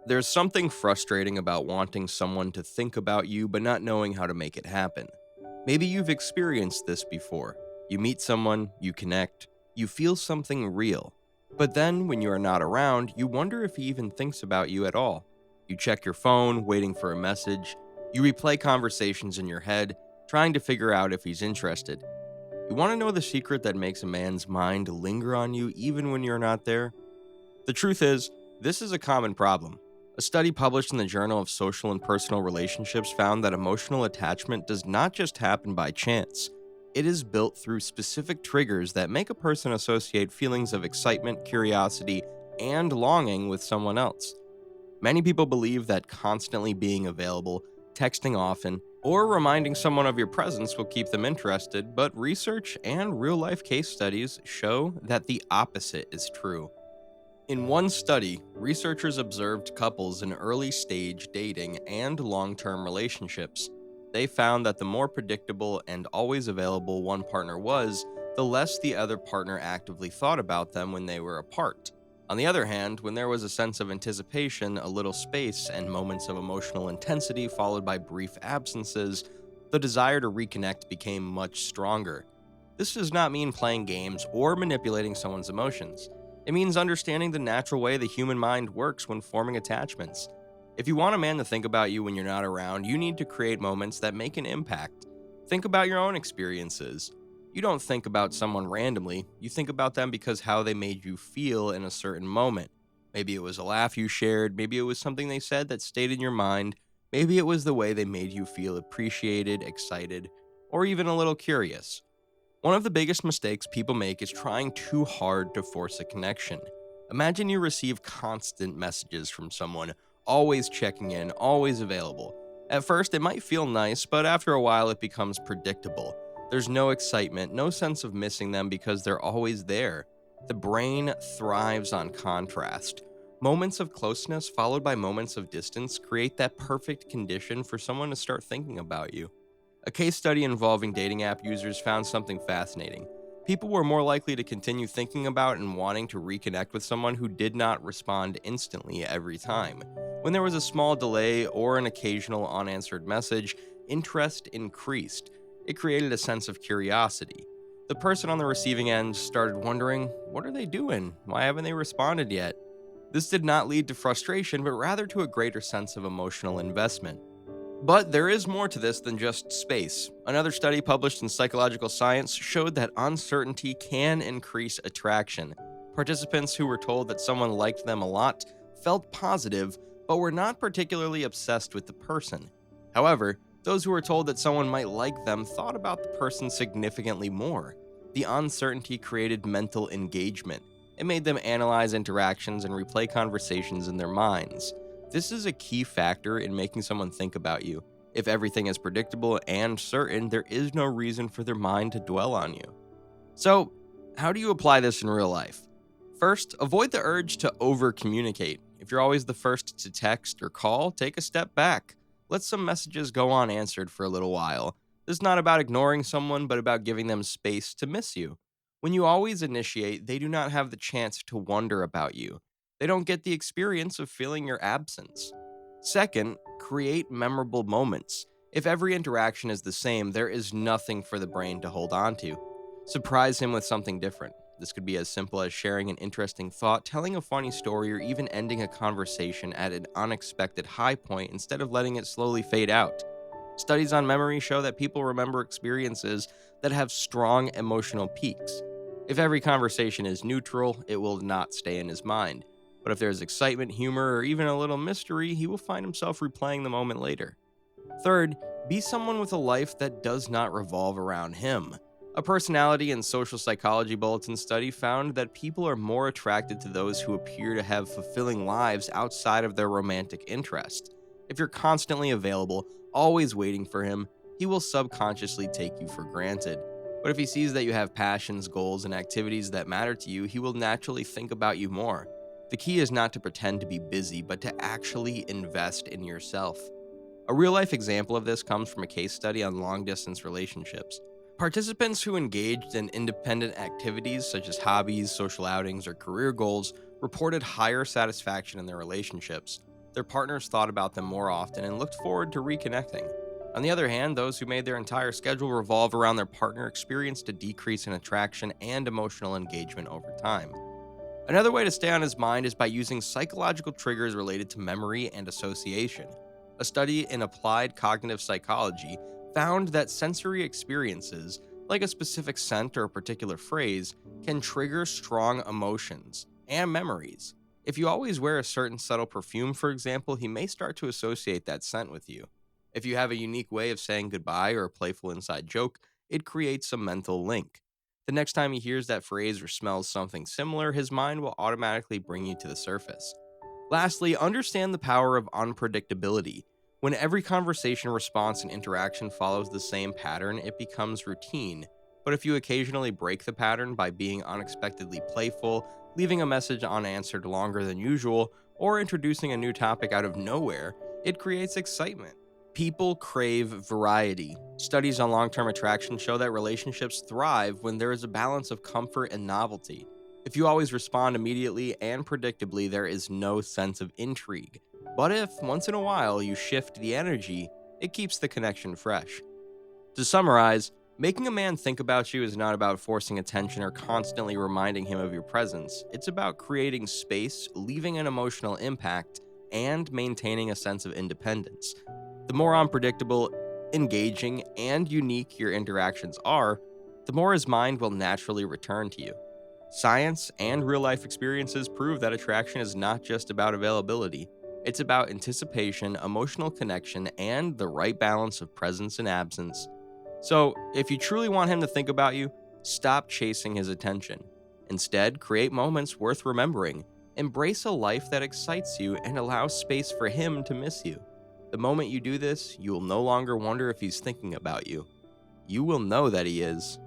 There's something frustrating about wanting someone to think about you but not knowing how to make it happen. Maybe you've experienced this before. You meet someone, you connect, you feel something real. But then, when you are not around, you wonder if he even thinks about you at all. You check your phone, waiting for a message. You replay conversations in your head, trying to figure out if he's interested. You want to know the secret that makes a man's mind linger on you even when you're not there? The truth is, this is a common problem. A study published in the Journal of Social and Personal Relationships found that emotional attachment does not just happen by chance. It is built through specific triggers that make a person associate feelings of excitement, curiosity, and longing with someone else. Many people believe that constantly being available, texting often, or reminding someone of your presence will keep them interested, but research and real life case studies show that the opposite is true. In one study, researchers observed couples in early stage dating and long term relationships. They found that the more predictable and always available one partner was, the less the other partner actively thought about them when they were apart. On the other hand, when there was a sense of anticipation, a little space, and moments of emotional intensity followed by brief absences, the desire to reconnect became much stronger. This does not mean playing games or manipulating someone's emotions. It means understanding the natural way the human mind works when forming attachments. If you want a man to think about you when you're not around, you need to create moments that make an impact. Think about your own experiences. You don't think about someone randomly, you think about them because how they made you feel in a certain moment. Maybe it was a laugh you shared, maybe it was something they said that stayed in your mind, maybe it was the way they made you feel appreciated, excited, or even a little curious. One of the biggest mistakes people make is trying too hard to force a connection. Imagine you receive constant messages from someone, always checking in, always available. At first, it might feel nice, but after a while, it becomes predictable. There's no excitement, no sense of missing them because they're always there. The brain thrives on contrast. Moments of closeness followed by moments of distance create that perfect condition for someone to start thinking about you. A case study involving dating app users found something fascinating. People were more likely to continue thinking about and wanting to reconnect with someone who did not respond instantly every time. When there was a small delay or an occasional unanswered message, interest increased. It created a sense of curiosity. The person on the receiving end started wondering, what are they doing? Why haven't they responded yet? This did not lead to frustration, but rather to a greater sense of emotional investment. But there is more to this than just space. Another study published in Psychological Science showed that uncertainty can increase attraction. Participants who were told that someone liked them a lot felt positive, but were not particularly obsessed with the person. However, those who were told that someone might like them thought about the person significantly more. The uncertainty created mental engagement. It made them analyze interactions and replay conversations in their minds. This is a key factor in making someone think about you. If everything is predictable and certain, there is no reason for their mind to dwell on you. So, how do you apply this in real life? First, avoid the urge to over-communicate. If you're always the first to text or call, take a step back. Let some messages go unanswered for a little while. This is not about ignoring someone, but about giving them space to miss you. When you always initiate, they do not have the chance to wonder about you. They don't get the experience of feeling your absence. Second, create memorable moments. If every interaction is the same, there is nothing for the brain to hold on to. Surprise him with something different. This could be as simple as sharing an interesting thought, telling a funny story, or even ending a conversation at an unexpected high point instead of letting it slowly fade out. Studies on memory show that people remember experiences that have strong emotional peaks. If every conversation is neutral, it will not stay in his mind. But if there's excitement, humor, or even a little mystery, he will find himself replaying the moment later. Third, be someone with a life that does not revolve around him. A personality and social psychology bulletin study found that people are more attracted to those who appear to have fulfilling lives outside of their romantic interest. If you're constantly available, always waiting for him, he will subconsciously take you for granted. But if he sees that you have passions, goals, and activities that matter to you, he will naturally think about you more. The key is not to pretend to be busy, but to actually invest in yourself. A real-life example of this comes from a case study on long-distance relationships. Participants who engaged in independent activities such as hobbies, social outings, or career goals reported higher satisfaction in their relationships. Their partners thought about them more often and looked forward to reconnecting. On the other hand, those who made their entire schedule revolve around their partner experienced a decrease in attraction and emotional engagement over time. Another way to stay on his mind is by using psychological triggers related to memory and association. A study in applied cognitive psychology found that sensory experiences, like a specific scent or a particular phrase, can trigger strong emotions and memories. If you always wear a certain subtle perfume, for example, he may start to associate that scent with you. If you have a unique way of saying goodbye or a playful inside joke, it creates a mental link. The next time he hears that phrase or smells something similar, his mind will automatically bring you to the surface. Lastly, understand the power of unpredictability. When every conversation, response, and interaction follows the same pattern, it becomes routine. But if you occasionally break the pattern by being unexpectedly playful, leaving a message unanswered longer than usual, or introducing a new topic out of nowhere, it creates excitement. People crave variety. Studies on long term attraction show that relationships thrive when there is a balance of comfort and novelty. If you always respond immediately and predictably, there is no sense of intrigue. But if, once in a while, you shift the energy, it keeps the connection fresh. To summarize, making a man think about you is not about forcing attention or constantly reminding him of your presence. It's about creating space, leaving an emotional impact, and maintaining a sense of independence. The more unpredictable, engaging, and unique your interactions are, the more his mind will naturally return to you. Science and real life experiences prove that attraction is not just about availability. It's about anticipation, emotional connection, and the right balance of presence and absence. So, if you truly want him to think about you, stop chasing his attention. Instead, create moments worth remembering. Embrace a life that excites you and allows space for him to miss you. The moment you do this, you will no longer wonder if he's thinking about you. You will know that he is.